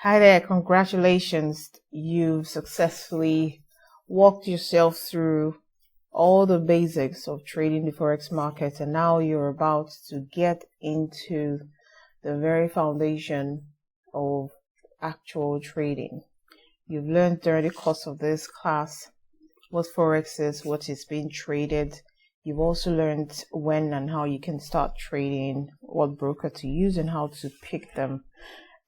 Hi there, congratulations. You've successfully walked yourself through all the basics of trading the Forex market, and now you're about to get into the very foundation of actual trading. You've learned during the course of this class what Forex is, what is being traded. You've also learned when and how you can start trading, what broker to use and how to pick them,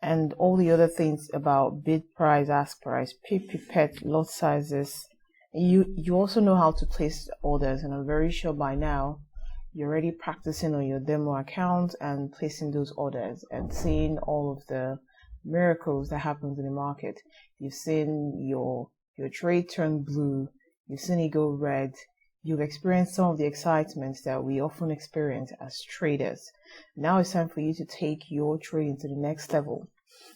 and all the other things about bid price, ask price, pipette, lot sizes. You also know how to place orders, and I'm very sure by now you're already practicing on your demo account and placing those orders and seeing all of the miracles that happens in the market. You've seen your trade turn blue, you've seen it go red, you've experienced some of the excitement that we often experience as traders. Now it's time for you to take your trading to the next level.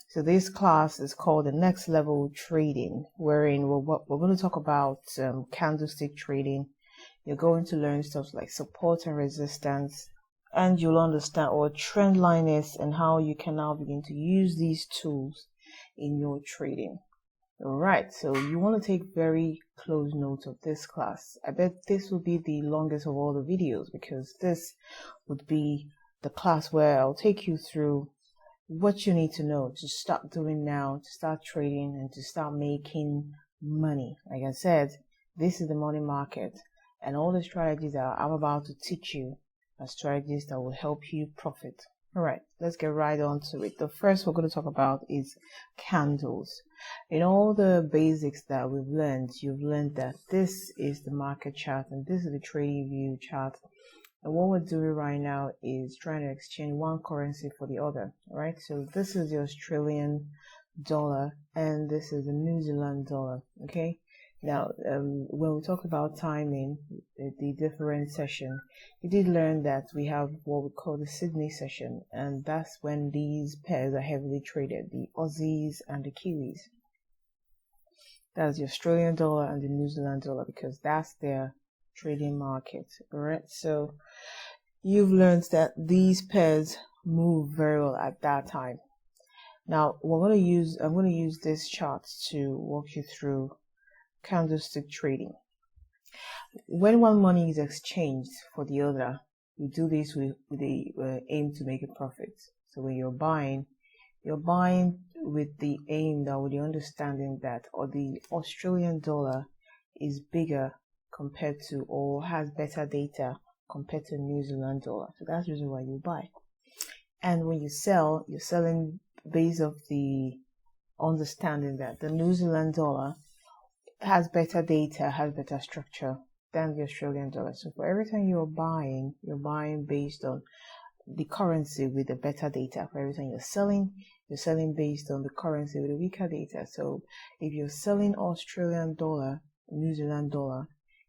So this class is called the Next Level Trading, wherein we're going to talk about candlestick trading. You're going to learn stuff like support and resistance, and you'll understand what trend line is and how you can now begin to use these tools in your trading. All right, so you want to take very close note of this class. I bet this will be the longest of all the videos, because this would be the class where I'll take you through what you need to know to start doing now, to start trading and to start making money. Like I said, this is the money market, and all the strategies that I'm about to teach you are strategies that will help you profit. All right, let's get right on to it. The first we're going to talk about is candles. In all the basics that we've learned, you've learned that this is the market chart and this is the trading view chart. And what we're doing right now is trying to exchange one currency for the other. All right, so this is the Australian dollar and this is the New Zealand dollar. Okay, now when we talk about timing, the different session, you did learn that we have what we call the Sydney session, and that's when these pairs are heavily traded, the Aussies and the Kiwis. That's the Australian dollar and the New Zealand dollar, because that's their trading market. All right, so you've learned that these pairs move very well at that time. Now I'm going to use this chart to walk you through candlestick trading. When one money is exchanged for the other, you do this with the aim to make a profit. So when you're buying with the aim, that with the understanding that the Australian dollar is bigger compared to, or has better data compared to New Zealand dollar. So that's the reason why you buy. And when you sell, you're selling based off the understanding that the New Zealand dollar has better data, has better structure than the Australian dollar. So for every time you're buying based on the currency with the better data. For every time you're selling based on the currency with the weaker data. So if you're selling Australian dollar, New Zealand dollar,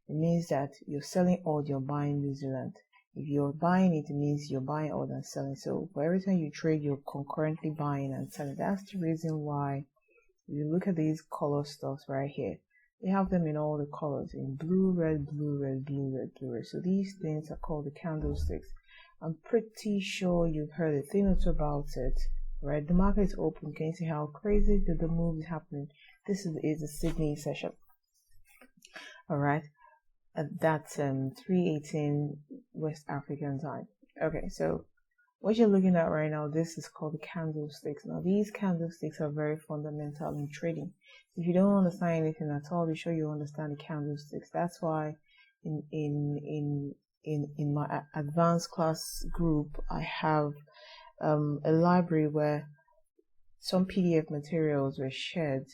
it means that you're selling odd, you're buying New Zealand. If you're buying it, it means you're buying odd and selling. So for every time you trade, you're concurrently buying and selling. That's the reason why you look at these color stuffs right here. They have them in all the colors, in blue, red, blue, red, blue, red, blue, red. So these things are called the candlesticks. I'm pretty sure you've heard a thing or two about it, right? The market is open. Can you see how crazy the move is happening? This is the Sydney session. All right. That's 3:18 West African time. Okay, so what you're looking at right now, this is called the candlesticks. Now these candlesticks are very fundamental in trading. If you don't understand anything at all, be sure you understand the candlesticks. That's why in my advanced class group, I have a library where some PDF materials were shared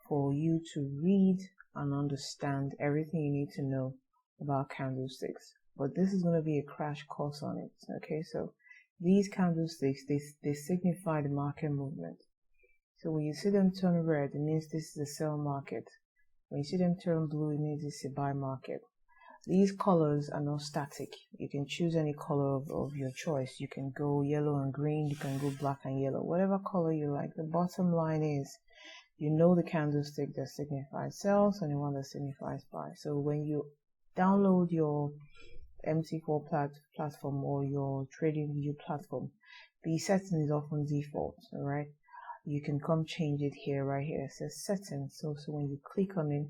for you to read and understand everything you need to know about candlesticks. But this is going to be a crash course on it. Okay, so these candlesticks, they signify the market movement. So when you see them turn red, it means this is a sell market. When you see them turn blue, it means it's a buy market. These colors are not static. You can choose any color of your choice. You can go yellow and green, you can go black and yellow, whatever color you like. The bottom line is, you know the candlestick that signifies sells and the one that signifies buy. So when you download your MT4 platform or your TradingView platform, the setting is often default, all right? you can come change it here, right here. It says settings. So when you click on it,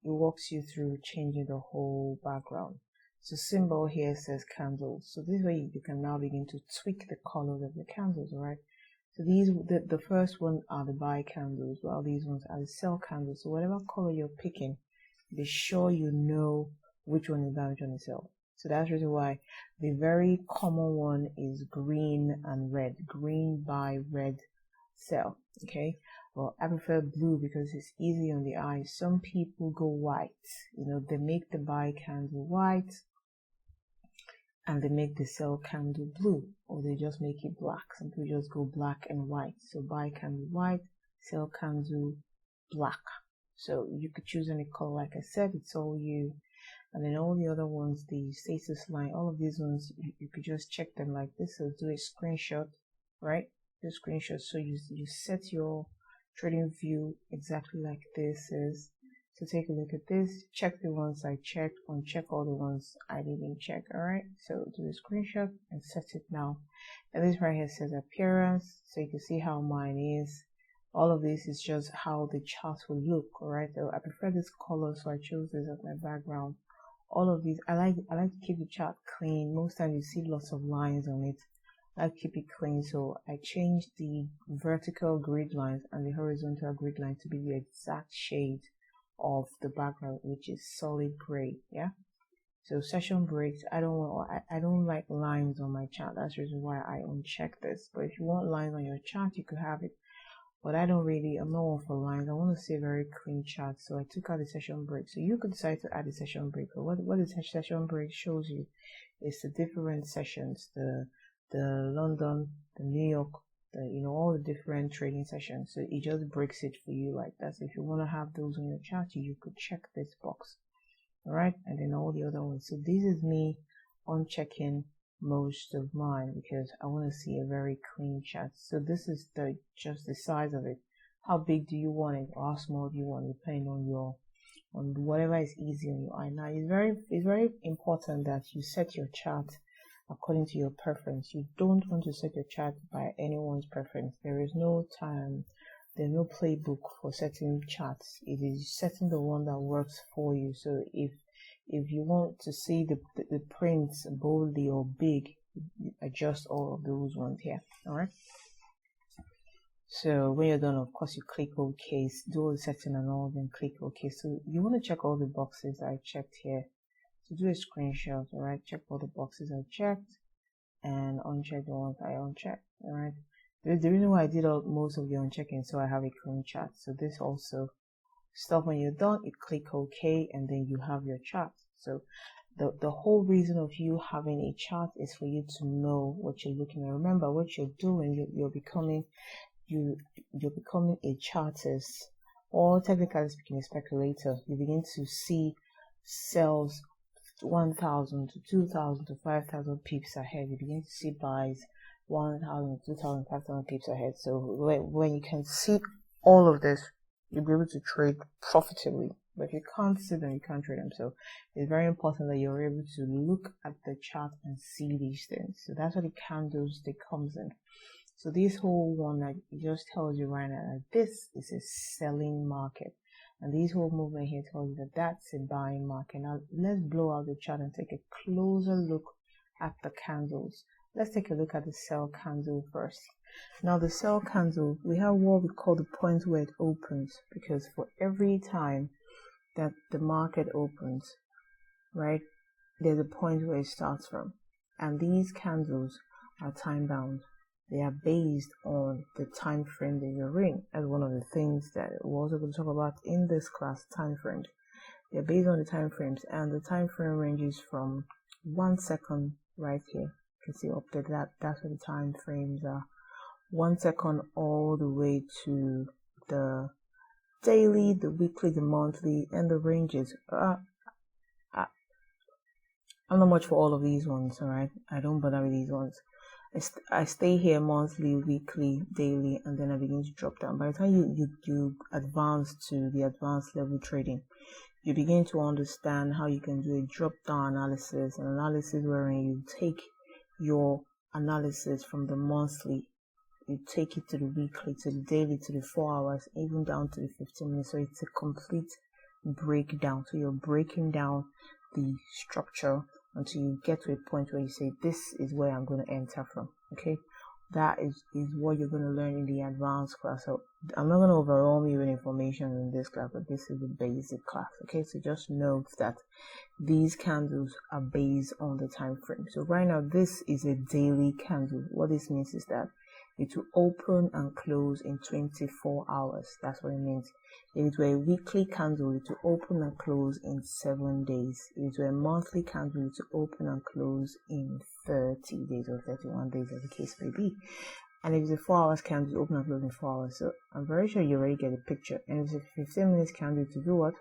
it walks you through changing the whole background. So symbol here says candles. So this way you can now begin to tweak the colors of the candles, alright? So these, the first one are the buy candles, while these ones are the sell candles. So whatever color you're picking, be sure you know which one is buy, which one is sell. So that's the reason why the very common one is green and red. Green buy, red sell. Okay. Well, I prefer blue because it's easy on the eye. Some people go white. You know, they make the buy candle white and they make the sell candle blue, or they just make it black. Some people just go black and white. So buy candle white, sell candle black. So you could choose any color. Like I said, it's all you. And then all the other ones, the status line, all of these ones, you could just check them like this. So do a screenshot, right? Do a screenshot. So you set your trading view exactly like this is. So take a look at this, check the ones I checked, uncheck all the ones I didn't check. Alright, so do a screenshot and set it now. And this right here says appearance, so you can see how mine is. All of this is just how the chart will look. Alright, so I prefer this color, so I chose this as my background. All of these, I like to keep the chart clean. Most times you see lots of lines on it. I like to keep it clean, so I changed the vertical grid lines and the horizontal grid line to be the exact shade of the background, which is solid gray. Yeah, so session breaks, I don't like lines on my chart. That's the reason why I uncheck this. But if you want lines on your chart, you could have it, but I'm not one for lines. I want to see a very clean chart, so I took out the session break. So you could decide to add a session break, but what the session break shows you is the different sessions, the London, the New York, all the different trading sessions. So it just breaks it for you like that. So if you want to have those on your chart, you could check this box. All right, and then all the other ones. So this is me unchecking most of mine because I want to see a very clean chart. So this is just the size of it. How big do you want it, or how small do you want it, depending on whatever is easy on your eye. Now it's very important that you set your chart according to your preference. You don't want to set your chart by anyone's preference. There is no time, there's no playbook for setting charts. It is setting the one that works for you. So if you want to see the prints boldly or big, adjust all of those ones here. All right. So when you're done, of course, you click OK, do all the setting and all, then click OK. So you want to check all the boxes I checked here. So do a screenshot, alright, check all the boxes I checked and uncheck the ones I unchecked, alright. The reason why I did most of the unchecking, so I have a clean chart. So this also, stop when you're done, you click OK, and then you have your chart. So the whole reason of you having a chart is for you to know what you're looking at. Remember, what you're doing, you're becoming a chartist, or technically speaking, a speculator. You begin to see sells 1,000 to 2,000 to 5,000 pips ahead. You begin to see buys 1,000, 2,000, 5,000 pips ahead. So when you can see all of this, you'll be able to trade profitably. But if you can't see them, you can't trade them. So it's very important that you're able to look at the chart and see these things. So that's what the candlestick comes in. So this whole one that just tells you right now that this is a selling market. And this whole movement here tells you that that's a buying market. Now let's blow out the chart and take a closer look at the candles. Let's take a look at the sell candle first. Now the sell candle, we have what we call the point where it opens, because for every time that the market opens, right, there's a point where it starts from. And these candles are time bound. They are based on the time frame that you're in. As one of the things that we're also going to talk about in this class, time frames. They're based on the time frames, and the time frame ranges from 1 second right here. You can see up there, that's what the time frames are. 1 second all the way to the daily, the weekly, the monthly, and the ranges. I'm not much for all of these ones, alright? I don't bother with these ones. I stay here monthly, weekly, daily, and then I begin to drop down. By the time you advance to the advanced level trading, you begin to understand how you can do a drop-down analysis, an analysis wherein you take your analysis from the monthly you take it to the weekly, to the daily, to the 4 hours, even down to the 15 minutes. So it's a complete breakdown. So you're breaking down the structure until you get to a point where you say, this is where I'm going to enter from. Okay, that is what you're going to learn in the advanced class. So I'm not going to overwhelm you with information in this class, but this is the basic class. Okay, so just note that these candles are based on the time frame. So right now, this is a daily candle. What this means is that it will open and close in 24 hours. That's what it means. If it were a weekly candle, it will open and close in 7 days. If it were a monthly candle, it will open and close in 30 days or 31 days, as the case may be. And if it's a 4 hours candle, it will open and close in 4 hours. So I'm very sure you already get a picture. And if it's a 15 minutes candle, to do what?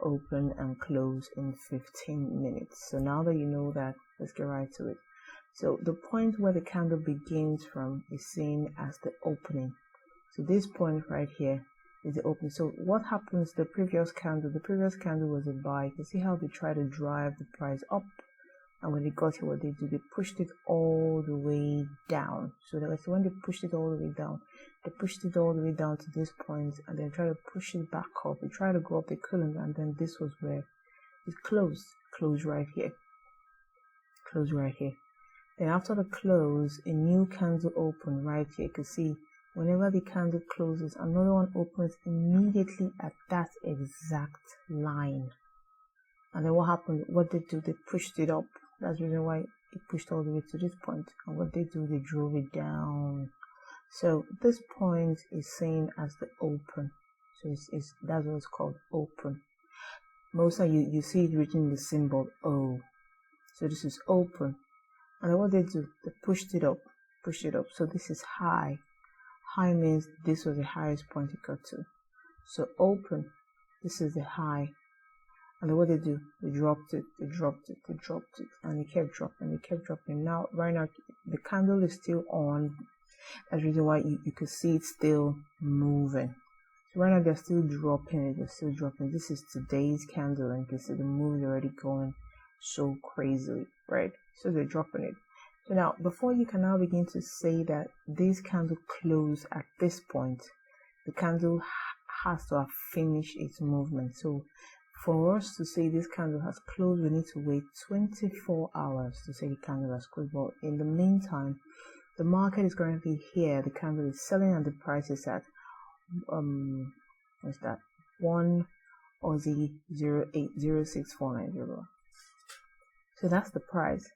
Open and close in 15 minutes. So now that you know that, let's get right to it. So the point where the candle begins from is seen as the opening. So this point right here is the opening. So what happens, the previous candle was a buy. You see how they try to drive the price up, and when they got here, what they do, they pushed it all the way down. So when they pushed it all the way down, they pushed it all the way down to this point, and then try to push it back up. They try to go up, they couldn't, and then this was where it closed right here. Then after the close, a new candle opened right here. You can see whenever the candle closes, another one opens immediately at that exact line. And then what happened? What they do, they pushed it up. That's the reason why it pushed all the way to this point. And what they do, they drove it down. So this point is seen as the open. So that's what it's called, open. Most of you see it written in the symbol O. So this is open. And what they do, they pushed it up. So this is high. High means this was the highest point it got to. So open, this is the high. And what they do, they dropped it, and it kept dropping. Now, right now, the candle is still on. That's the reason why you could see it still moving. So right now, they're still dropping it. This is today's candle, and you can see the move is already going so crazily, right? So they're dropping it. So now, before you can now begin to say that this candle closed at this point, the candle has to have finished its movement. So for us to say this candle has closed, we need to wait 24 hours to say the candle has closed. But in the meantime, the market is currently here. The candle is selling and the price is at what's that? 1 Aussie 0806490. So that's the price.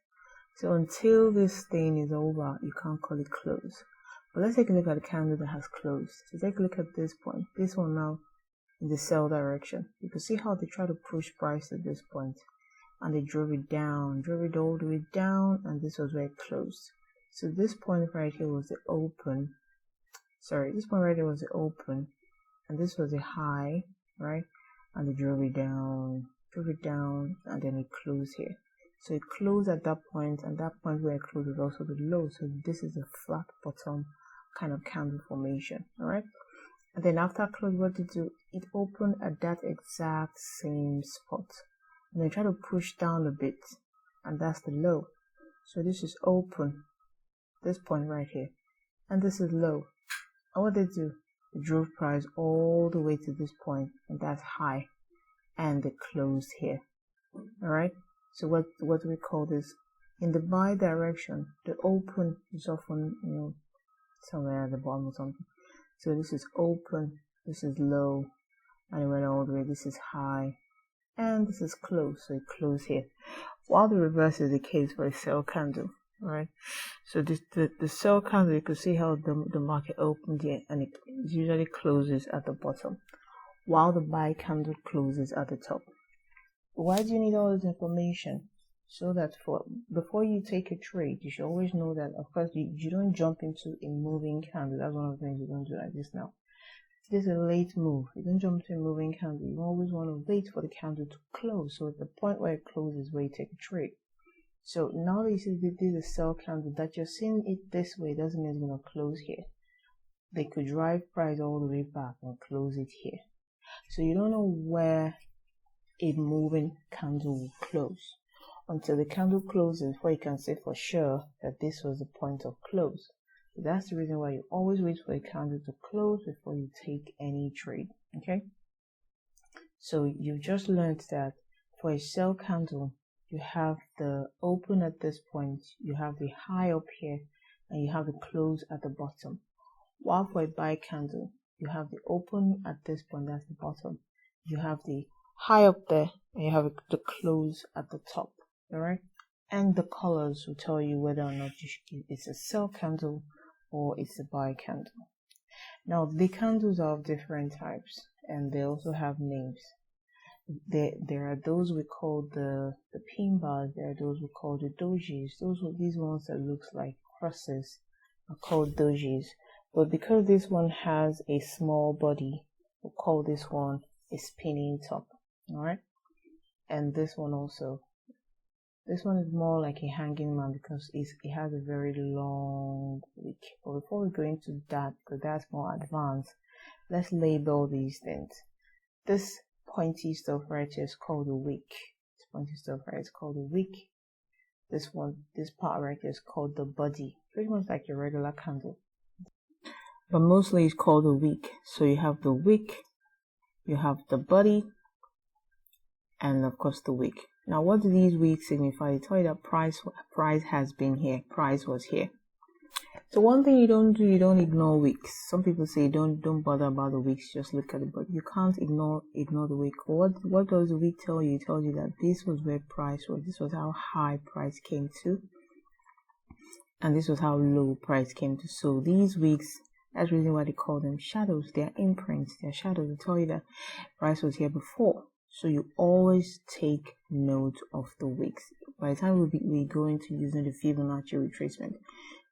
So until this thing is over, you can't call it close. But let's take a look at the candle that has closed. So take a look at this point. This one now in the sell direction. You can see how they try to push price at this point, and they drove it all the way down, and this was where it closed. So this point right here was the open. This point right here was the open, and this was the high, right? And they drove it down, and then it closed here. So it closed at that point, and that point where it closed is also the low. So this is a flat bottom kind of candle formation, all right? And then after close, what did it do? It opened at that exact same spot. And then try to push down a bit, and that's the low. So this is open, this point right here, and this is low. And what they do? They drove price all the way to this point, and that's high, and they closed here. All right. So what do we call this? In the buy direction, the open is often somewhere at the bottom or something. So this is open, this is low, and it went all the way. This is high, and this is close. So it closed here. While the reverse is the case for a sell candle, right? So the sell candle, you can see how the market opened here, and it usually closes at the bottom, while the buy candle closes at the top. Why do you need all this information? So that before you take a trade, you should always know that, of course, you don't jump into a moving candle. That's one of the things you don't do like this now. This is a late move. You don't jump into a moving candle. You always want to wait for the candle to close. So at the point where it closes, where you take a trade. So now that you see this is a sell candle, that you're seeing it this way doesn't mean it's going to close here. They could drive price all the way back and close it here. So you don't know where a moving candle will close until the candle closes, before you can say for sure that this was the point of close. So that's the reason why you always wait for a candle to close before you take any trade. Okay. So you just learned that for a sell candle, you have the open at this point, you have the high up here, and you have the close at the bottom. While for a buy candle, you have the open at this point, that's the bottom. You have the high up there, and you have the close at the top. All right. And the colors will tell you whether or not it's a sell candle or it's a buy candle. Now, the candles are of different types, and they also have names. There are those we call the pin bars. There are those we call the dojis. These ones that looks like crosses are called dojis. But because this one has a small body, we'll call this one a spinning top. All right. And this one also. This one is more like a hanging man because it has a very long wick. But before we go into that, because that's more advanced, let's label these things. This pointy stuff right here is called a wick. This pointy stuff right is called a wick. This part right here is called the body. Pretty much like your regular candle. But mostly it's called a wick. So you have the wick, you have the body, and of course the wick. Now, what do these wicks signify? They tell you that price has been here, price was here. So one thing you don't do, you don't ignore wicks. Some people say don't bother about the wicks, just look at it, but you can't ignore the wick. What does the wick tell you? It tells you that this was where price was, this was how high price came to, and this was how low price came to. So these wicks, that's the reason why they call them shadows. They are imprints, they are shadows. They tell you that price was here before. So you always take note of the wicks. By the time we go into using the Fibonacci retracement,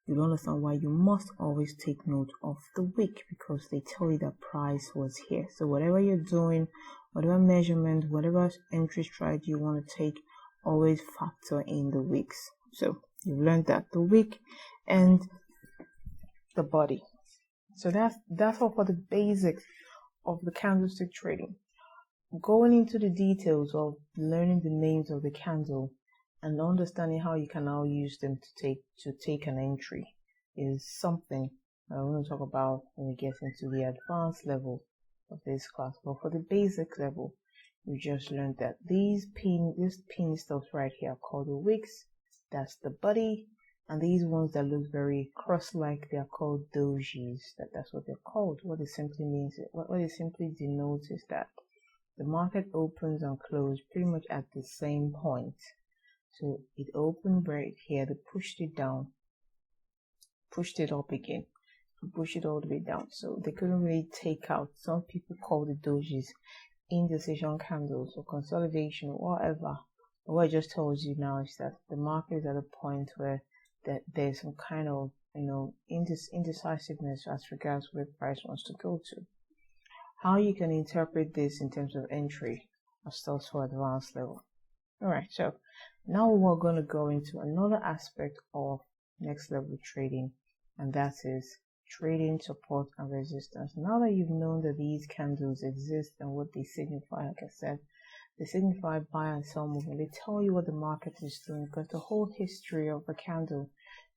you'll understand why you must always take note of the wick, because they tell you that price was here. So whatever you're doing, whatever measurement, whatever entry strategy you want to take, always factor in the wicks. So you've learned that the wick and the body. So that's all for the basics of the candlestick trading. Going into the details of learning the names of the candle and understanding how you can now use them to take an entry is something I want to talk about when we get into the advanced level of this class. But for the basic level, you just learned that this pin stuff right here are called the wicks. That's the body. And these ones that look very cross-like, they are called dojis. That's what they're called. What it simply means, what it simply denotes is that the market opens and closes pretty much at the same point. So it opened right here, they pushed it down, pushed it up again, pushed it all the way down. So they couldn't really take out. Some people call the dojis indecision candles or consolidation or whatever. But what it just tells you now is that the market is at a point where there's some kind of indecisiveness as regards where price wants to go to. How you can interpret this in terms of entry are still for advanced level. Alright, so now we're going to go into another aspect of next level trading, and that is trading support and resistance. Now that you've known that these candles exist and what they signify, like I said, they signify buy and sell movement. They tell you what the market is doing, because the whole history of a candle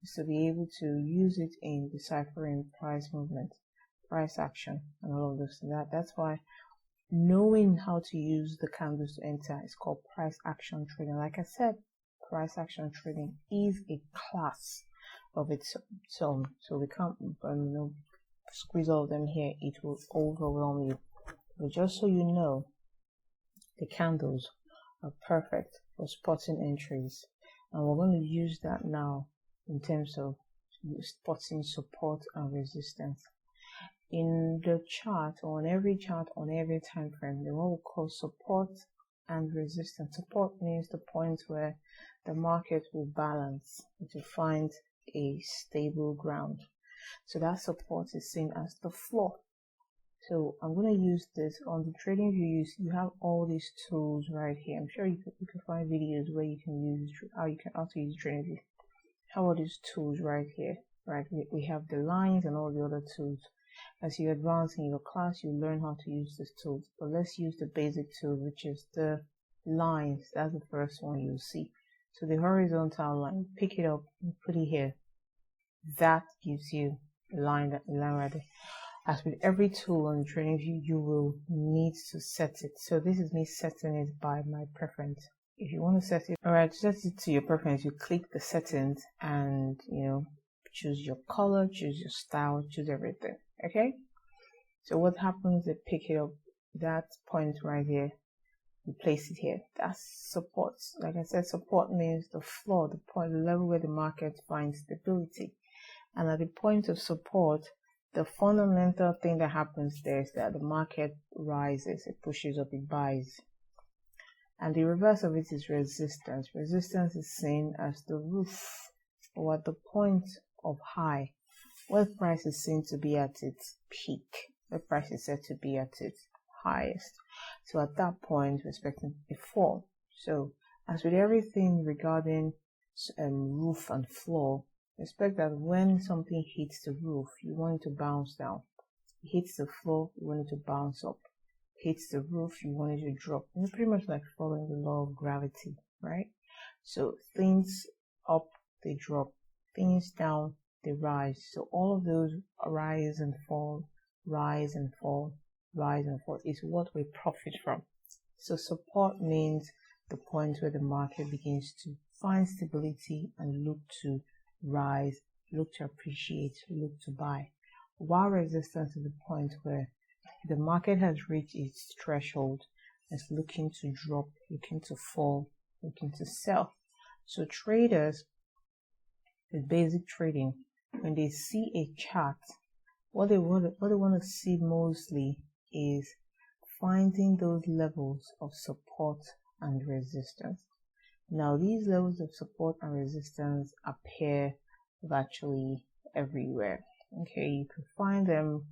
is to be able to use it in deciphering price movement, price action, and all of this. That's why knowing how to use the candles to enter is called price action trading. Like I said, price action trading is a class of its own, so we can't squeeze all of them here. It will overwhelm you. But just so you know, the candles are perfect for spotting entries, and we're going to use that now in terms of spotting support and resistance. In the chart, or on every chart, on every time frame, the what we call support and resistance. Support means the point where the market will balance to find a stable ground. So that support is seen as the floor. So I'm going to use this on the trading view. You have all these tools right here. I'm sure you can find videos where you can use how to use trading view. How are these tools right here? Right, we have the lines and all the other tools. As you advance in your class, you learn how to use these tools. But let's use the basic tool, which is the lines. That's the first one you'll see. So the horizontal line, pick it up and put it here. that gives you a line right there. As with every tool on the trading view, you will need to set it. So this is me setting it by my preference. If you want to set it, alright, set it to your preference. You click the settings and, choose your color, choose your style, choose everything. Okay? So what happens, they pick it up, that point right here, you place it here. That's support. Like I said, support means the floor, the point, the level where the market finds stability. And at the point of support, the fundamental thing that happens there is that the market rises, it pushes up, it buys. And the reverse of it is resistance. Resistance is seen as the roof or at the point of high, where the price is seen to be at its peak, the price is said to be at its highest. So at that point, we're expecting a fall. So as with everything regarding roof and floor, expect that when something hits the roof, you want it to bounce down. It hits the floor, you want it to bounce up. It hits the roof, you want it to drop. It's pretty much like following the law of gravity, right? So things up, they drop. Things down, they rise. So all of those rise and fall, rise and fall, rise and fall is what we profit from. So support means the point where the market begins to find stability and look to rise, look to appreciate, look to buy. While resistance is the point where the market has reached its threshold, it's looking to drop, looking to fall, looking to sell. So traders with basic trading, when they see a chart, what they want to see mostly is finding those levels of support and resistance. Now, these levels of support and resistance appear virtually everywhere. Okay, you can find them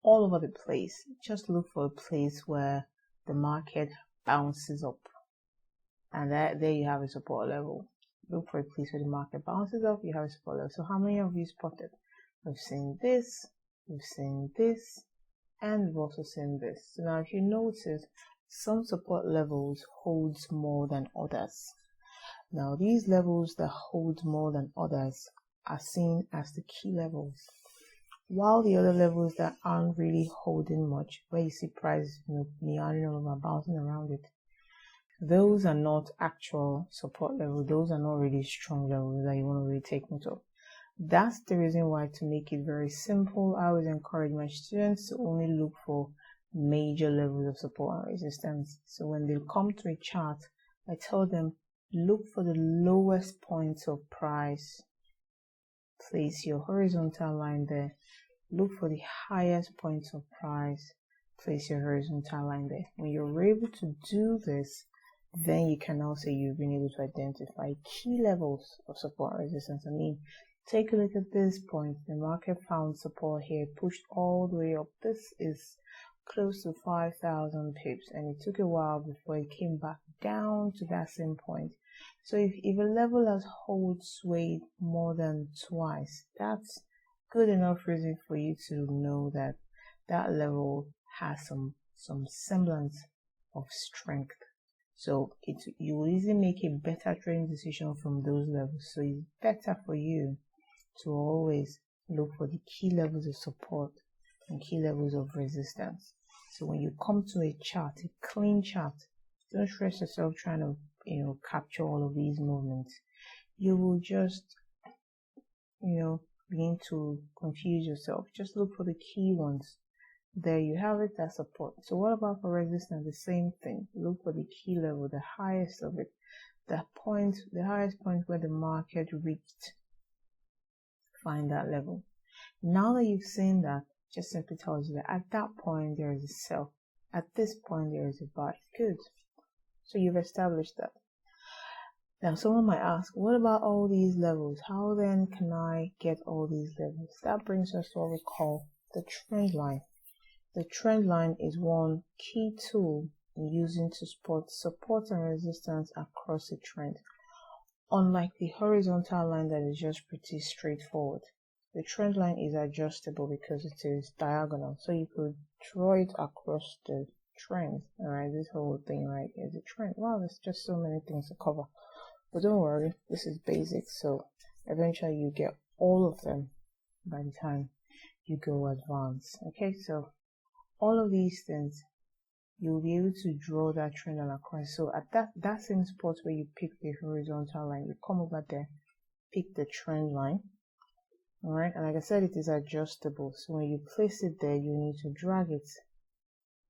all over the place. Just look for a place where the market bounces up, and there you have a support level. Look for a place where the market bounces up, you have a support level. So how many of you spotted? We've seen this, we've seen this, and we've also seen this. So now if you notice, some support levels holds more than others. Now these levels that hold more than others are seen as the key levels, while the other levels that aren't really holding much, where you see price meandering over, bouncing around it, those are not actual support levels. Those are not really strong levels that you want to really take note of. That's the reason why, to make it very simple, I always encourage my students to only look for major levels of support and resistance. So when they come to a chart, I tell them, look for the lowest points of price. Place your horizontal line there. Look for the highest points of price. Place your horizontal line there. When you're able to do this, then you can now say you've been able to identify key levels of support and resistance. I mean, take a look at this point. The market found support here, pushed all the way up. This is close to 5,000 pips, and it took a while before it came back down to that same point. So if a level has swayed more than twice, that's good enough reason for you to know that that level has some semblance of strength. So you will easily make a better trading decision from those levels. So it's better for you to always look for the key levels of support and key levels of resistance. So when you come to a chart, a clean chart, don't stress yourself trying to capture all of these movements. You will just begin to confuse yourself. Just look for the key ones. There you have it, that support. So what about for resistance? The same thing. Look for the key level, the highest of it, the highest point where the market reached. Find that level. Now that you've seen that, just simply tells you that at that point there is a sell. At this point there is a buy. Good. So you've established that. Now someone might ask, what about all these levels? How then can I get all these levels? That brings us to what we call the trend line. The trend line is one key tool in using to spot support and resistance across a trend. Unlike the horizontal line that is just pretty straightforward, the trend line is adjustable because it is diagonal. So you could draw it across the trend. Alright, this whole thing right is a trend. Wow, there's just so many things to cover. But don't worry, this is basic, so eventually you get all of them by the time you go advanced. Okay, so all of these things, you'll be able to draw that trend line across. So at that same spot where you pick the horizontal line, you come over there, pick the trend line. All right, and like I said, it is adjustable. So when you place it there, you need to drag it.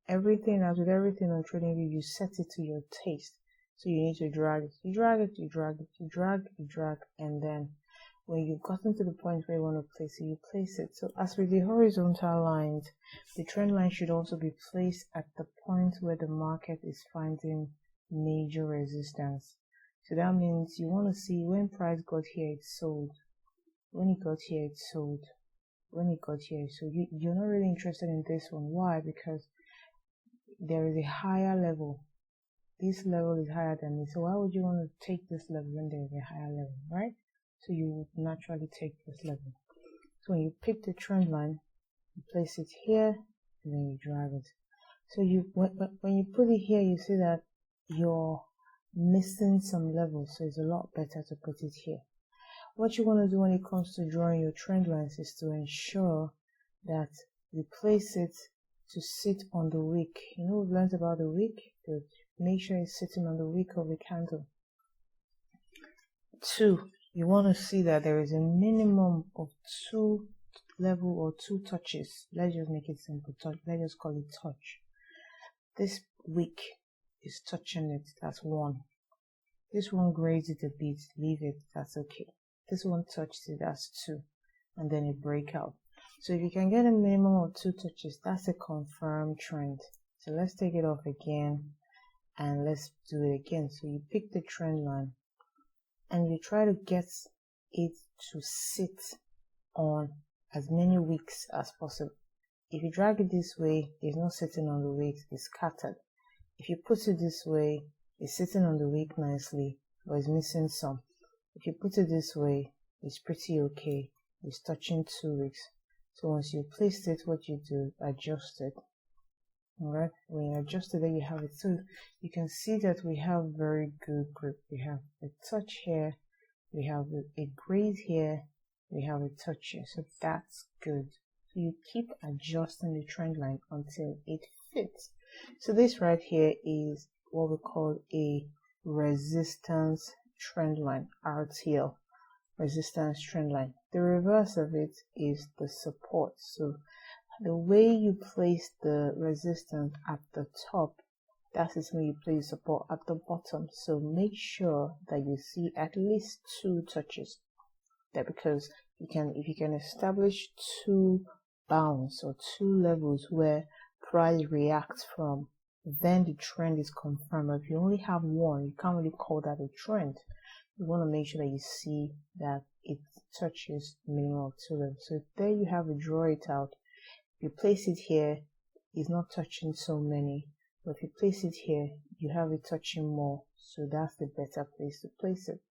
Everything, as with everything on TradingView, you set it to your taste. So you need to drag it. You drag it, you drag it, you drag, you drag, and then when you've gotten to the point where you want to place it, you place it. So as with the horizontal lines, the trend line should also be placed at the point where the market is finding major resistance. So that means you want to see when price got here, it sold. When it got here, it sold. When it got here, so you're not really interested in this one. Why? Because there is a higher level. This level is higher than this. So why would you want to take this level when there is a higher level, right? So you would naturally take this level. So when you pick the trend line, you place it here, and then you drag it. So when you put it here, you see that you're missing some levels. So it's a lot better to put it here. What you want to do when it comes to drawing your trend lines is to ensure that you place it to sit on the wick. You know, we've learned about the wick. Good. Make sure it's sitting on the wick of the candle. 2, you want to see that there is a minimum of 2 level or 2 touches. Let's just make it simple. Let's just call it touch. This wick is touching it. That's 1. This one grades it a bit. Leave it. That's okay. This one touched it. That's 2. And then a breakout. So if you can get a minimum of 2 touches, that's a confirmed trend. So let's take it off again and let's do it again. So you pick the trend line and you try to get it to sit on as many wicks as possible. If you drag it this way, it's not sitting on the wicks, it's scattered. If you put it this way, it's sitting on the wick nicely, but it's missing some. If you put it this way, it's pretty okay. It's touching 2 wicks. So once you placed it, what you do, adjust it. Alright, when you adjust it, then you have it. So you can see that we have very good grip. We have a touch here, we have a graze here, we have a touch here. So that's good. So you keep adjusting the trend line until it fits. So this right here is what we call a resistance trend line, RTL. Resistance trend line. The reverse of it is the support. So the way you place the resistance at the top, that is when you place support at the bottom. So make sure that you see at least 2 touches there, because if you can establish 2 bounds or 2 levels where price reacts from, then the trend is confirmed. If you only have 1, you can't really call that a trend. You want to make sure that you see that it touches minimum of 2 levels. So there you have it, draw it out. If you place it here, it's not touching so many. But if you place it here, you have it touching more. So that's the better place to place it.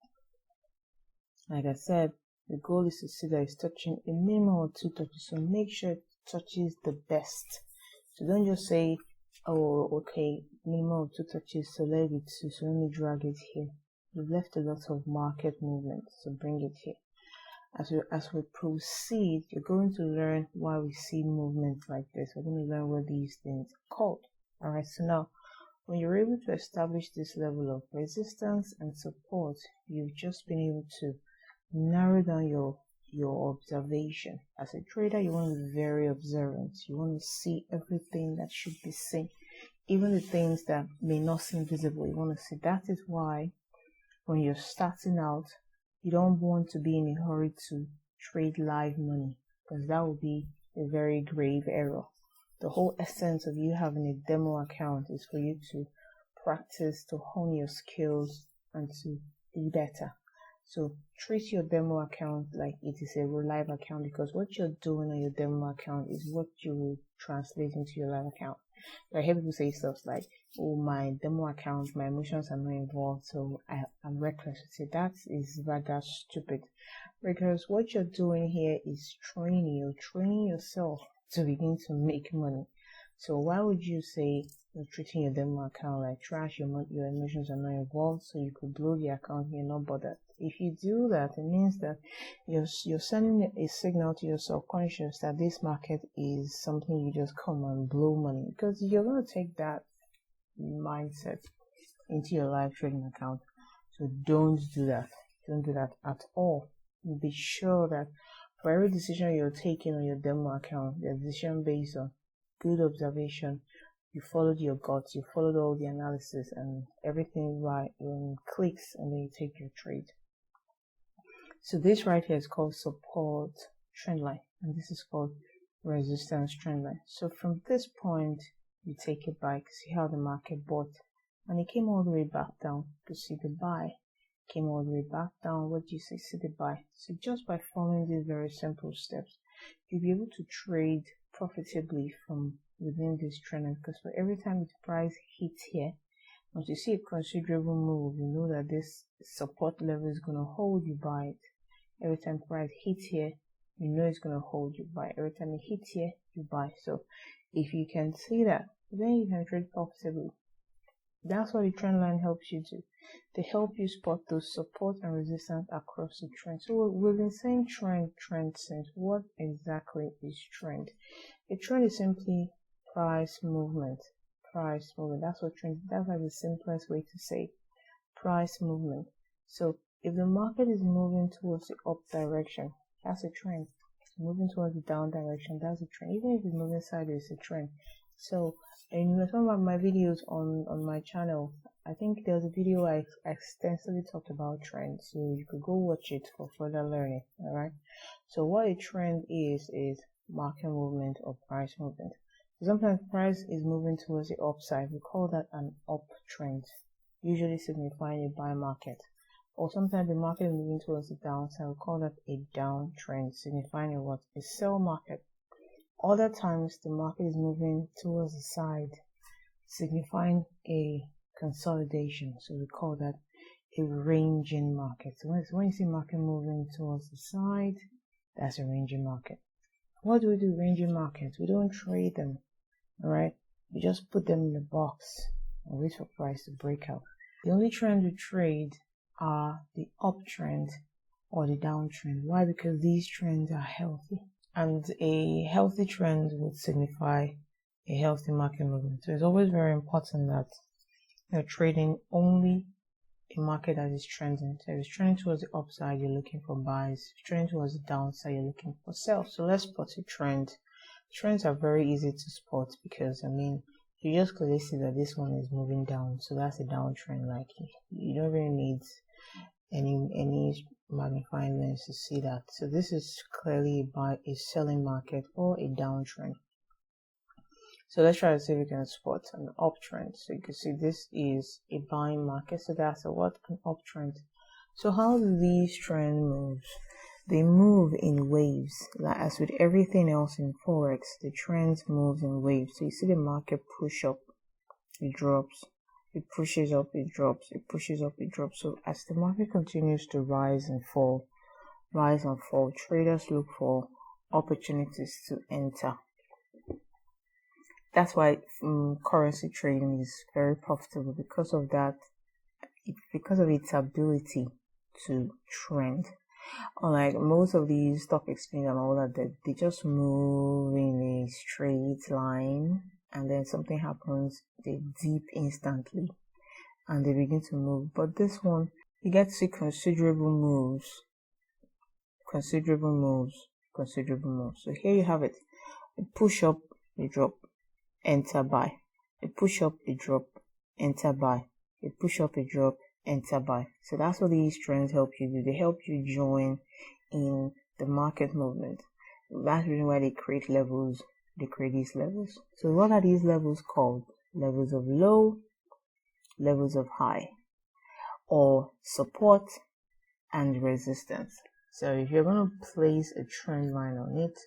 Like I said, the goal is to see that it's touching a minimum of 2 touches. So make sure it touches the best. So don't just say, oh, okay, minimum of 2 touches, so let it 2. So let me drag it here. We've left a lot of market movement, so bring it here. As we proceed, you're going to learn why we see movement like this. We're going to learn what these things are called. Alright, so now, when you're able to establish this level of resistance and support, you've just been able to narrow down your observation. As a trader, you want to be very observant. You want to see everything that should be seen, even the things that may not seem visible. You want to see. That is why when you're starting out, you don't want to be in a hurry to trade live money, because that will be a very grave error. The whole essence of you having a demo account is for you to practice, to hone your skills, and to be better. So treat your demo account like it is a real live account, because what you're doing on your demo account is what you will translate into your live account. I hear people say stuff like, oh, my demo account, my emotions are not involved, so I'm reckless. So that is rather stupid, because what you're doing here is training. You're training yourself to begin to make money. So why would you say you're treating your demo account like trash, your emotions are not involved, so you could blow the account and you're not bothered? If you do that, it means that you're sending a signal to your subconscious that this market is something you just come and blow money, because you're going to take that mindset into your live trading account. So don't do that. Don't do that at all. Be sure that for every decision you're taking on your demo account, the decision based on good observation, you followed your guts, you followed all the analysis and everything right, clicks, and then you take your trade. So this right here is called support trend line, and this is called resistance trend line. So from this point, you take it back, see how the market bought, and it came all the way back down to see the buy. Came all the way back down. What do you see? See the buy. So just by following these very simple steps, you'll be able to trade profitably from within this trend line, because for every time the price hits here, once you see a considerable move, you know that this support level is going to hold you by it. Every time price hits here, you know it's going to hold you by. Every time it hits here, you buy. So if you can see that, then you can trade profitably. That's what the trend line helps you do. They help you spot those support and resistance across the trend. So we've been saying trend since. What exactly is trend? A trend is simply price movement. Price movement. That's what trend. That's like the simplest way to say price movement. So if the market is moving towards the up direction, that's a trend. Moving towards the down direction, that's a trend. Even if it's moving sideways, it's a trend. So in some of my videos on my channel, I think there's a video I extensively talked about trends, so you could go watch it for further learning. All right. So what a trend is market movement or price movement. Sometimes price is moving towards the upside. We call that an uptrend, usually signifying a buy market. Or sometimes the market is moving towards the downside. We call that a downtrend, signifying what? A sell market. Other times the market is moving towards the side, signifying a consolidation. So we call that a ranging market. So when you see market moving towards the side, that's a ranging market. What do we do ranging markets? We don't trade them, all right? We just put them in the box and wait for price to break out. The only trend we trade are the uptrend or the downtrend. Why? Because these trends are healthy, and a healthy trend would signify a healthy market movement. So it's always very important that you're trading only a market that is trending. So if it's trending towards the upside, you're looking for buys. If it's trending towards the downside, you're looking for sells. So let's spot a trend. Trends are very easy to spot because, you just clearly see that this one is moving down. So that's a downtrend. Like, you don't really need any magnifying lens to see that. So this is clearly by a selling market or a downtrend. So let's try to see if we can spot an uptrend. So you can see this is a buying market. So that's an uptrend. So how do these trends move? They move in waves. Like as with everything else in Forex, the trends move in waves. So you see the market push up, it drops. It pushes up, it drops, it pushes up, it drops. So as the market continues to rise and fall, traders look for opportunities to enter. That's why currency trading is very profitable, because of that, because of its ability to trend. Unlike most of these stock exchanges and all that, they just move in a straight line, and then something happens, they dip instantly and they begin to move. But this one, you get to see considerable moves. So here you have it. A push up, a drop, enter buy. A push up, a drop, enter buy. A push up, a drop, enter buy. So that's what these trends help you do. They help you join in the market movement. That's the reason why they create levels. They create these levels. So what are these levels called? Levels of low, levels of high, or support and resistance. So if you're going to place a trend line on it,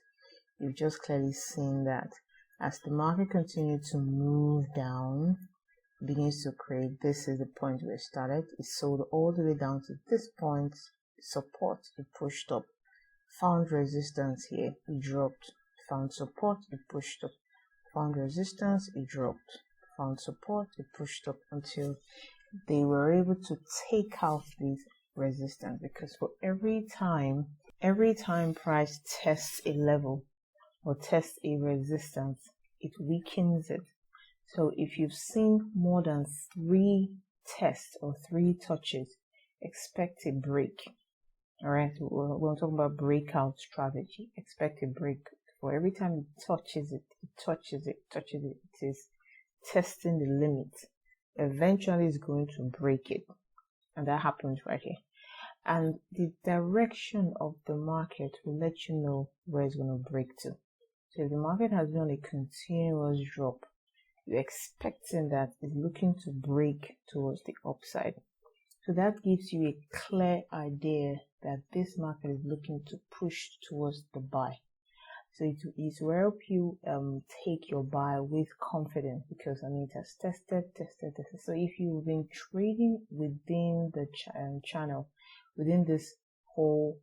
you've just clearly seen that as the market continues to move down, begins to create, this is the point where it started. It sold all the way down to this point, support, it pushed up, found resistance here, it dropped, found support, it pushed up, Found resistance, it dropped. Found support, it pushed up until they were able to take out this resistance, because for every time price tests a level or tests a resistance, it weakens it. So if you've seen more than 3 tests or 3 touches, expect a break. All right, we're talking about breakout strategy. Expect a break. For every time it touches it, it is testing the limit. Eventually it's going to break it, and that happens right here. And the direction of the market will let you know where it's going to break to. So if the market has been on a continuous drop, you're expecting that it's looking to break towards the upside. So that gives you a clear idea that this market is looking to push towards the buy. So it will help you take your buy with confidence, because it has tested. So if you've been trading within the channel, within this whole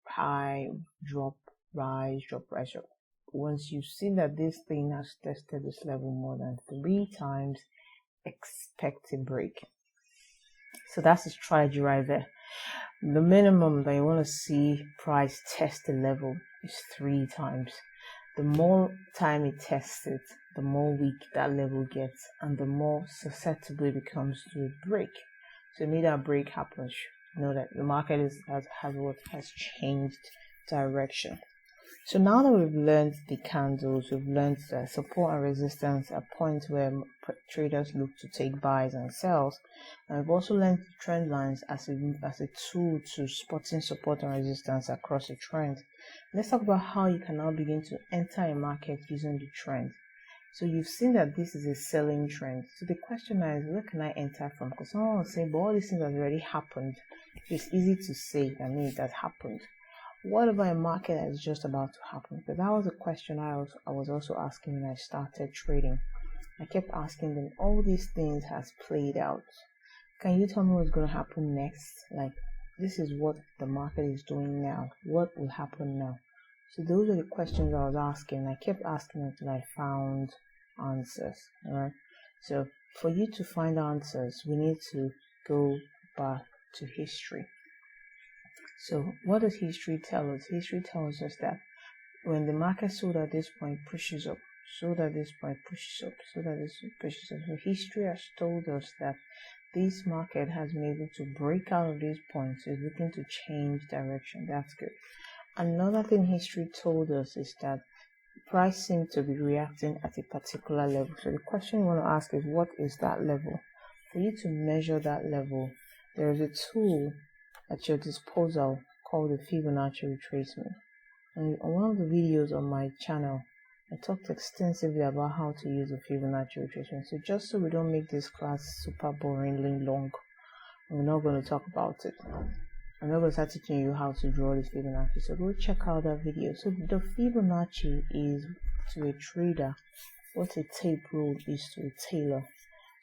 high, drop, rise, drop, rise, drop, once you've seen that this thing has tested this level more than 3 times, expect a break. So that's the strategy right there. The minimum that you want to see price test the level is 3 times. The more time it tests it, the more weak that level gets, and the more susceptible it becomes to a break. So if that break happens, know that the market has changed direction. So now that we've learned the candles, we've learned that support and resistance are points where traders look to take buys and sells, and we've also learned trend lines as a tool to spotting support and resistance across a trend. Let's talk about how you can now begin to enter a market using the trend. So you've seen that this is a selling trend. So the question now is, where can I enter from? Because someone will say, but all these things have already happened. It's easy to say, it has happened. What about a market that is just about to happen? Because that was a question I was also asking when I started trading. I kept asking them, all these things has played out. Can you tell me what's going to happen next? Like, this is what the market is doing now. What will happen now? So those are the questions I was asking. I kept asking until I found answers. Alright. So for you to find answers, we need to go back to history. So what does history tell us? History tells us that when the market sold at this point, pushes up, sold at this point, pushes up, sold at this point, pushes up. So history has told us that this market has been able to break out of these points. It's looking to change direction. That's good. Another thing history told us is that price seems to be reacting at a particular level. So the question you want to ask is, what is that level? For you to measure that level, there is a tool at your disposal called the Fibonacci retracement. And on one of the videos on my channel, I talked extensively about how to use the Fibonacci retracement. So just so we don't make this class super boringly long, we're not going to talk about it. I'm not going to start teaching you how to draw this Fibonacci. So go check out that video. So the Fibonacci is, to a trader, what a tape rule is to a tailor.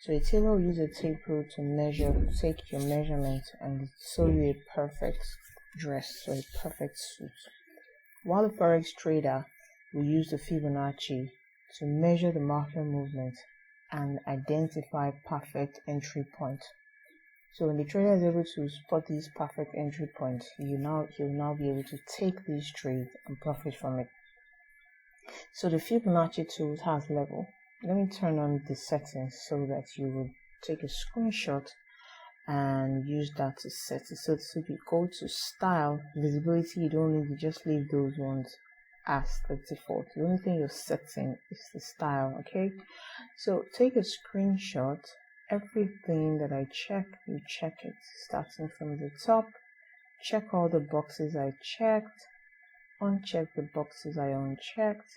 So a tailor will use a tape rule to take your measurement and sew you a perfect dress, so a perfect suit. While a Forex trader will use the Fibonacci to measure the market movement and identify perfect entry points. So when the trader is able to spot these perfect entry points, he'll now be able to take these trades and profit from it. So the Fibonacci tool has level. Let me turn on the settings so that you will take a screenshot and use that to set it. So you go to style, visibility, you don't need to just leave those ones as the default. The only thing you're setting is the style, okay? So take a screenshot. Everything that I check, you check it. Starting from the top, check all the boxes I checked, uncheck the boxes I unchecked,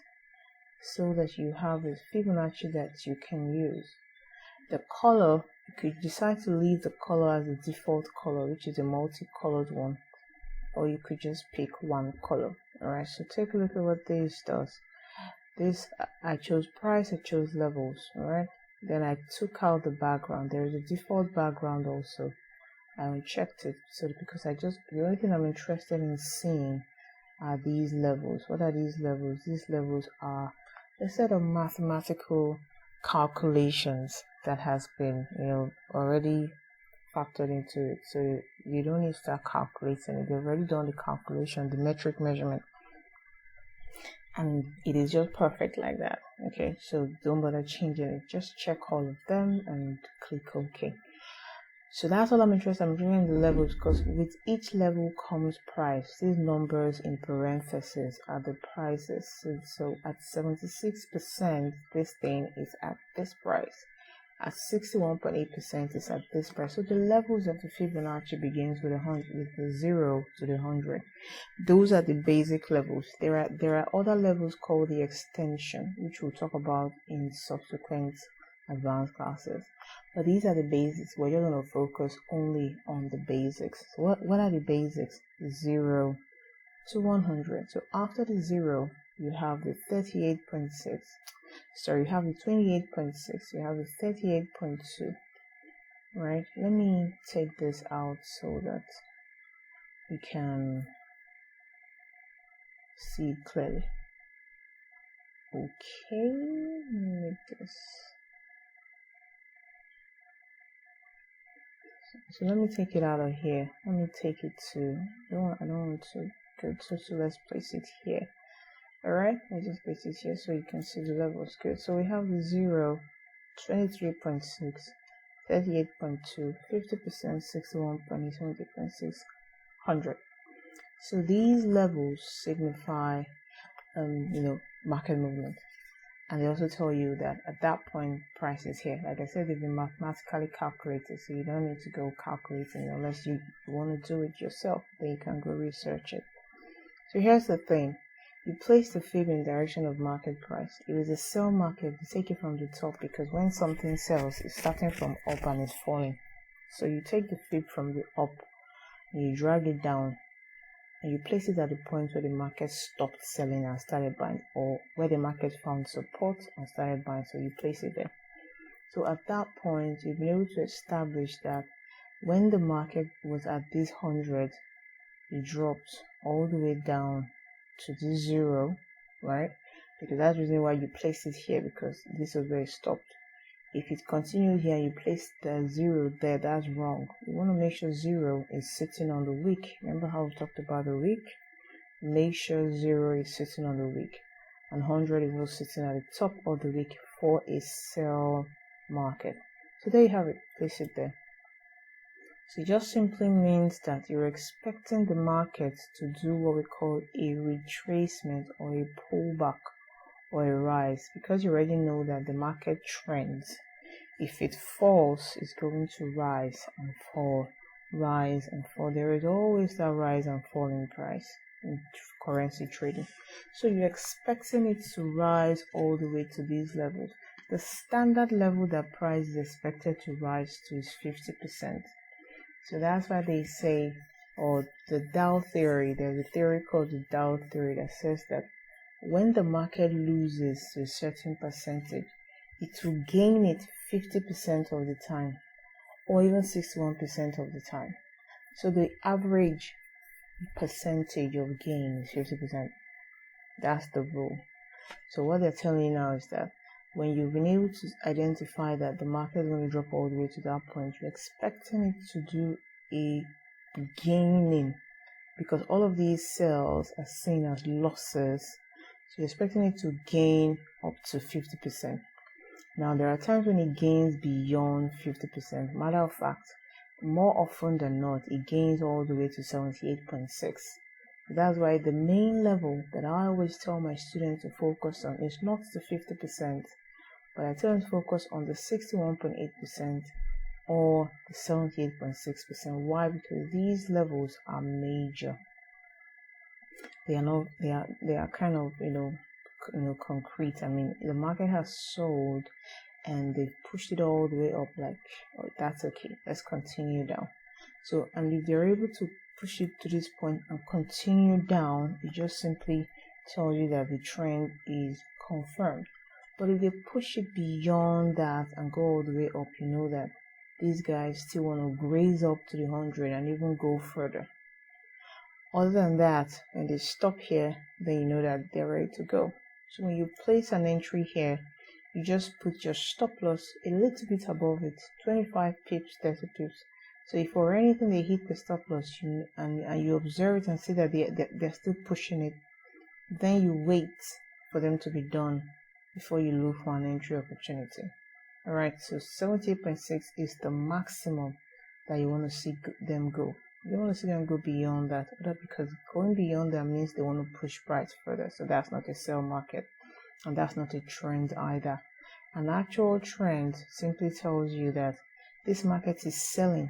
so that you have a Fibonacci that you can use. The color, you could decide to leave the color as the default color, which is a multicolored one, or you could just pick one color. Alright, so take a look at what this does. This, I chose price, I chose levels. Alright, then I took out the background. There is a default background also. I unchecked it, so because the only thing I'm interested in seeing are these levels. What are these levels? These levels are a set of mathematical calculations that has been, already factored into it. So you don't need to start calculating it. They've already done the calculation, the metric measurement, and it is just perfect like that. Okay, so don't bother changing it. Just check all of them and click OK. So that's all I'm interested in. I'm bringing the levels because with each level comes price. These numbers in parentheses are the prices. So at 76%, this thing is at this price. At 61.8% is at this price. So the levels of the Fibonacci begins with the 0 to the 100. Those are the basic levels. There are other levels called the extension, which we'll talk about in subsequent advanced classes. But these are the basics. We're just going to focus only on the basics. So what are the basics? 0 to 100. So after the 0, you have the 38.6. Sorry, you have the 28.6. You have the 38.2. Right? Let me take this out so that we can see it clearly. Okay, make this. So let me take it out of here. Let me take it to, I don't want to go to, so let's place it here. Alright, let's just place it here so you can see the levels. Good. So we have the 0, 23.6, 38.2, 50%, 61.8, 70.6, 100. So these levels signify, market movement. And they also tell you that at that point, price is here. Like I said, they've been mathematically calculated, so you don't need to go calculating unless you want to do it yourself. Then you can go research it. So here's the thing. You place the fib in direction of market price. If it's a sell market, you take it from the top because when something sells, it's starting from up and it's falling. So you take the fib from the up and you drag it down and you place it at the point where the market stopped selling and started buying, or where the market found support and started buying. So you place it there. So at that point, you'll be able to establish that when the market was at this 100, it dropped all the way down to this 0, right? Because that's the reason why you place it here, because this is where it stopped. If it continued here and you place the 0 there, that's wrong. You want to make sure 0 is sitting on the wick. Remember how we talked about the wick? Make sure 0 is sitting on the wick and 100 is also sitting at the top of the wick for a sell market. So there you have it. Place it there. So it just simply means that you're expecting the market to do what we call a retracement or a pullback or a rise, because you already know that the market trends. If it falls, it's going to rise and fall, rise and fall. There is always that rise and fall in price in currency trading. So you're expecting it to rise all the way to these levels. The standard level that price is expected to rise to is 50%. So that's why they say, or the Dow theory, there's a theory called the Dow theory that says that when the market loses to a certain percentage, it will gain it 50% of the time, or even 61% of the time. So the average percentage of gain is 50%. That's the rule. So what they're telling you now is that when you've been able to identify that the market is going to drop all the way to that point, you're expecting it to do a gaining, because all of these sells are seen as losses. So you're expecting it to gain up to 50%. Now, there are times when it gains beyond 50%. Matter of fact, more often than not, it gains all the way to 78.6. That's why the main level that I always tell my students to focus on is not the 50%, but I tell them to focus on the 61.8% or the 78.6%. Why? Because these levels are major. They are not. They are kind of concrete. I mean, the market has sold and they've pushed it all the way up. Like, oh, that's okay. Let's continue down. So, and if they're able to push it to this point and continue down, it just simply tells you that the trend is confirmed. But if they push it beyond that and go all the way up, you know that these guys still want to graze up to the 100 and even go further. Other than that, when they stop here, then you know that they're ready to go. So when you place an entry here, you just put your stop loss a little bit above it, 25 pips, 30 pips. So if for anything they hit the stop loss, and you observe it and see that they're still pushing it, then you wait for them to be done before you look for an entry opportunity. Alright, so 78.6 is the maximum that you want to see them go. You don't want to see them go beyond that, because going beyond that means they want to push price further. So that's not a sell market, and that's not a trend either. An actual trend simply tells you that this market is selling.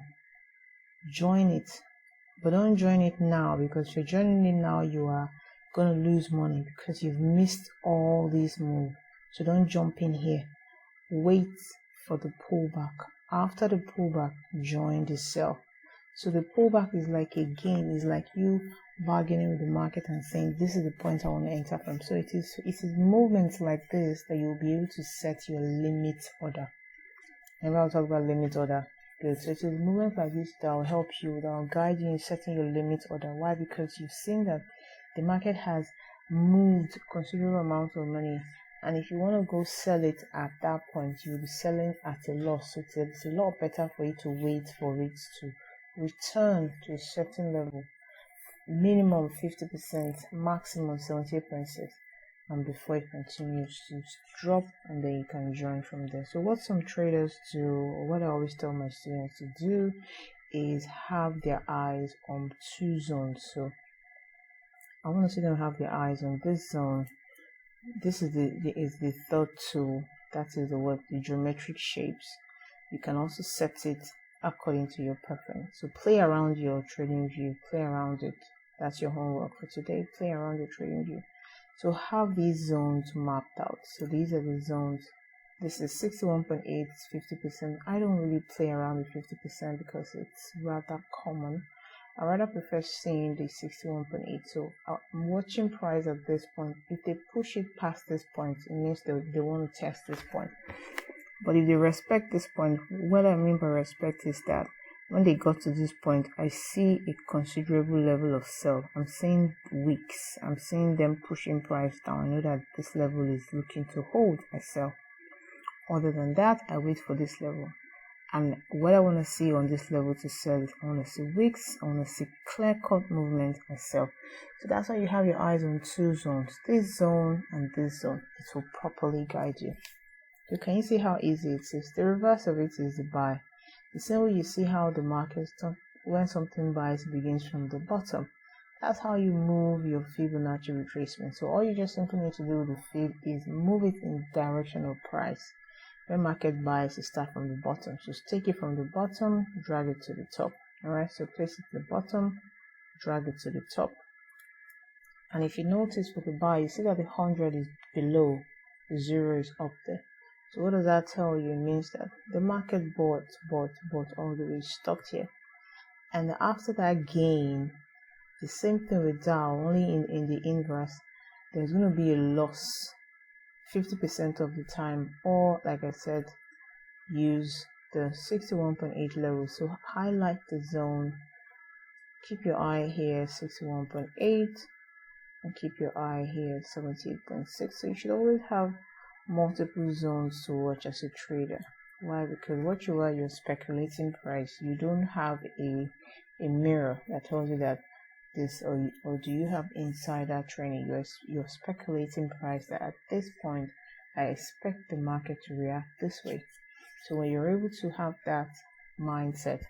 Join it, but don't join it now, because if you're joining it now, you are going to lose money because you've missed all these moves. So don't jump in here. Wait for the pullback. After the pullback, join the sell. So the pullback is like a gain. It's like you bargaining with the market and saying, this is the point I want to enter from. So it is movements like this that you'll be able to set your limit order. Remember, I'll talk about limit order. Good. So it is movements like this that will help you, that will guide you in setting your limit order. Why? Because you've seen that the market has moved considerable amount of money, and if you want to go sell it at that point, you'll be selling at a loss. So it's a lot better for you to wait for it to return to a certain level, minimum 50%, maximum 78.6, and before it continues to drop, and then you can join from there. So what some traders do, or what I always tell my students to do, is have their eyes on two zones. So I want to see them have their eyes on this zone. This is the third tool. That is the geometric shapes. You can also set it according to your preference. So play around your trading view, play around it. That's your homework for today. Play around your trading view. So have these zones mapped out. So these are the zones. This is 61.8, 50%. I don't really play around with 50% because it's rather common. I rather prefer seeing the 61.8. So I'm watching price at this point. If they push it past this point, it means they want to test this point. But if they respect this point, what I mean by respect is that when they got to this point, I see a considerable level of sell. I'm seeing weeks. I'm seeing them pushing price down. I know that this level is looking to hold. I sell. Other than that, I wait for this level. And what I want to see on this level to sell is I want to see wicks, I want to see clear-cut movement, and sell. So that's why you have your eyes on two zones, this zone and this zone. It will properly guide you. So can you see how easy it is? The reverse of it is the buy. The same way you see how the market, when something buys, begins from the bottom. That's how you move your Fibonacci retracement. So all you just simply need to do with the Fib is move it in the direction of price. When market buys, you start from the bottom. So take it from the bottom, drag it to the top. Alright, so place it to the bottom, drag it to the top. And if you notice for the buy, you see that the 100 is below, the 0 is up there. So what does that tell you? It means that the market bought all the way, stopped here. And after that gain, the same thing with Dow, only in the inverse, there's going to be a loss 50% of the time, or like I said, use the 61.8 level. So highlight the zone, keep your eye here 61.8, and keep your eye here 78.6. So you should always have multiple zones to watch as a trader. Why? Because what you are, you're speculating price. You don't have a mirror that tells you that this, or do you have insider trading? You're speculating price that at this point I expect the market to react this way. So when you're able to have that mindset,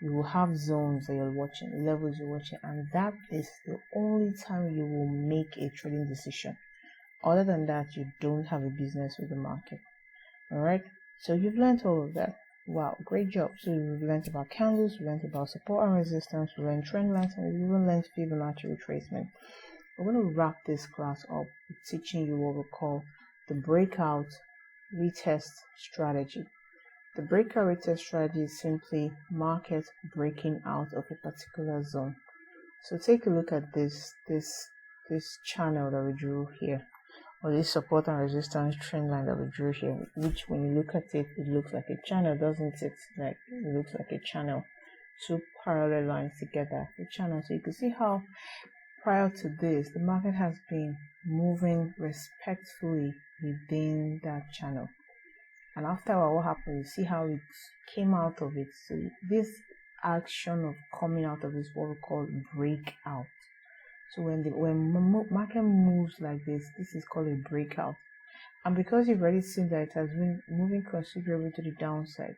you will have zones that you're watching, levels you're watching, and that is the only time you will make a trading decision. Other than that, you don't have a business with the market. Alright, so you've learned all of that. Wow, great job. So we've learned about candles, we learned about support and resistance, we learned trend lines, and we even learned Fibonacci retracement. We're going to wrap this class up with teaching you what we call the breakout retest strategy. The breakout retest strategy is simply market breaking out of a particular zone. So take a look at this channel that we drew here, or this support and resistance trend line that we drew here, which when you look at it, it looks like a channel, doesn't it? Like, it looks like a channel, two parallel lines together, a channel. So you can see how prior to this, the market has been moving respectfully within that channel. And after a while, what happened? You see how it came out of it. So this action of coming out of this, what we call breakout. So when market moves like this is called a breakout. And because you've already seen that it has been moving considerably to the downside,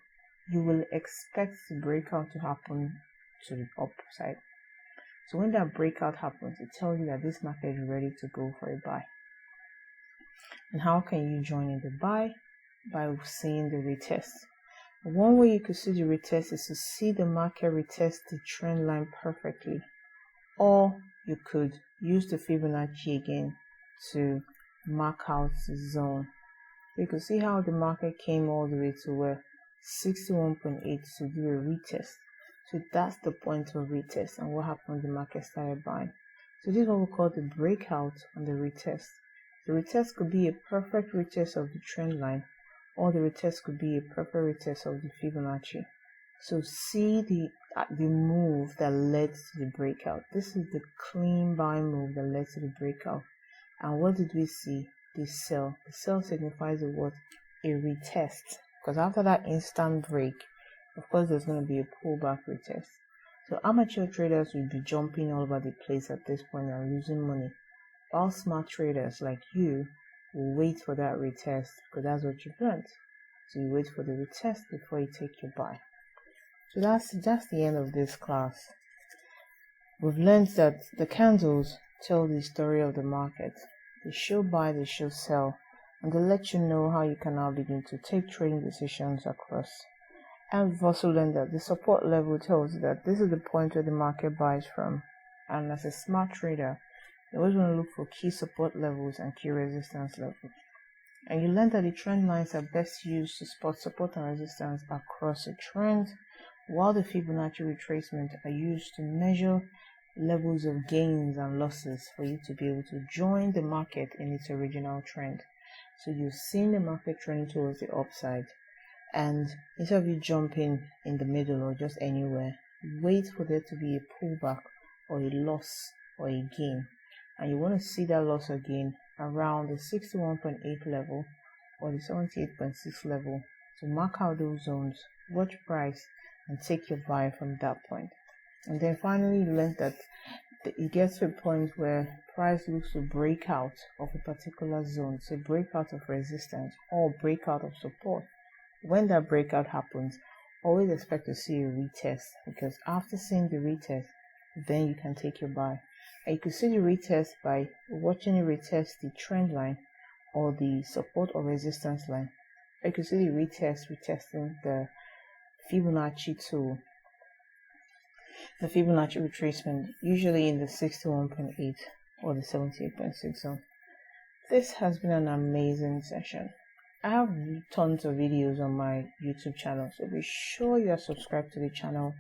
you will expect the breakout to happen to the upside. So when that breakout happens, it tells you that this market is ready to go for a buy. And how can you join in the buy? By seeing the retest. One way you could see the retest is to see the market retest the trend line perfectly. Or you could use the Fibonacci again to mark out the zone. You can see how the market came all the way to where 61.8 to do a retest. So that's the point of retest. And what happened? The market started buying. So this is what we call the breakout on the retest. The retest could be a perfect retest of the trend line, or the retest could be a perfect retest of the Fibonacci. So see the move that led to the breakout. This is the clean buy move that led to the breakout. And what did we see? The sell. The sell signifies a what? A retest. Because after that instant break, of course, there's going to be a pullback retest. So amateur traders will be jumping all over the place at this point and losing money. All smart traders like you will wait for that retest, because that's what you've learned. So you wait for the retest before you take your buy. So that's the end of this class. We've learned that the candles tell the story of the market. They show buy, they show sell, and they let you know how you can now begin to take trading decisions across. And we've also learned that the support level tells you that this is the point where the market buys from. And as a smart trader, you always want to look for key support levels and key resistance levels. And you learn that the trend lines are best used to spot support and resistance across a trend, while the Fibonacci retracement are used to measure levels of gains and losses for you to be able to join the market in its original trend. So you've seen the market trending towards the upside, and instead of you jumping in the middle or just anywhere, wait for there to be a pullback or a loss or a gain. And you want to see that loss or gain around the 61.8 level or the 78.6 level to mark out those zones, watch price, and take your buy from that point. And then finally, you learn that it gets to a point where price looks to break out of a particular zone, so breakout of resistance or breakout of support. When that breakout happens, always expect to see a retest, because after seeing the retest, then you can take your buy. And you can see the retest by watching it retest the trend line or the support or resistance line. You can see the retest retesting the Fibonacci tool, the Fibonacci retracement, usually in the 61.8 or the 78.6 zone. This has been an amazing session. I have tons of videos on my YouTube channel, so be sure you are subscribed to the channel.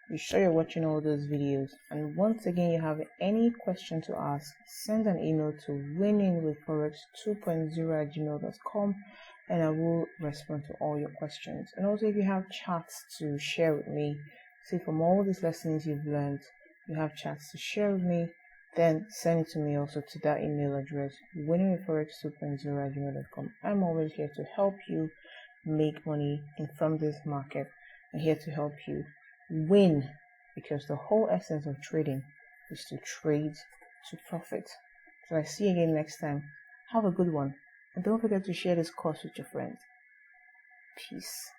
Be sure you're watching all those videos. And once again, you have any question to ask, send an email to winningwithforex2.0@gmail.com, and I will respond to all your questions. And also, if you have chats to share with me, say from all these lessons you've learned, you have chats to share with me, then send it to me also to that email address, winningwithforex2.0@gmail.com. I'm always here to help you make money from this market. I'm here to help you win, because the whole essence of trading is to trade to profit. So I see you again next time. Have a good one, and don't forget to share this course with your friends. Peace.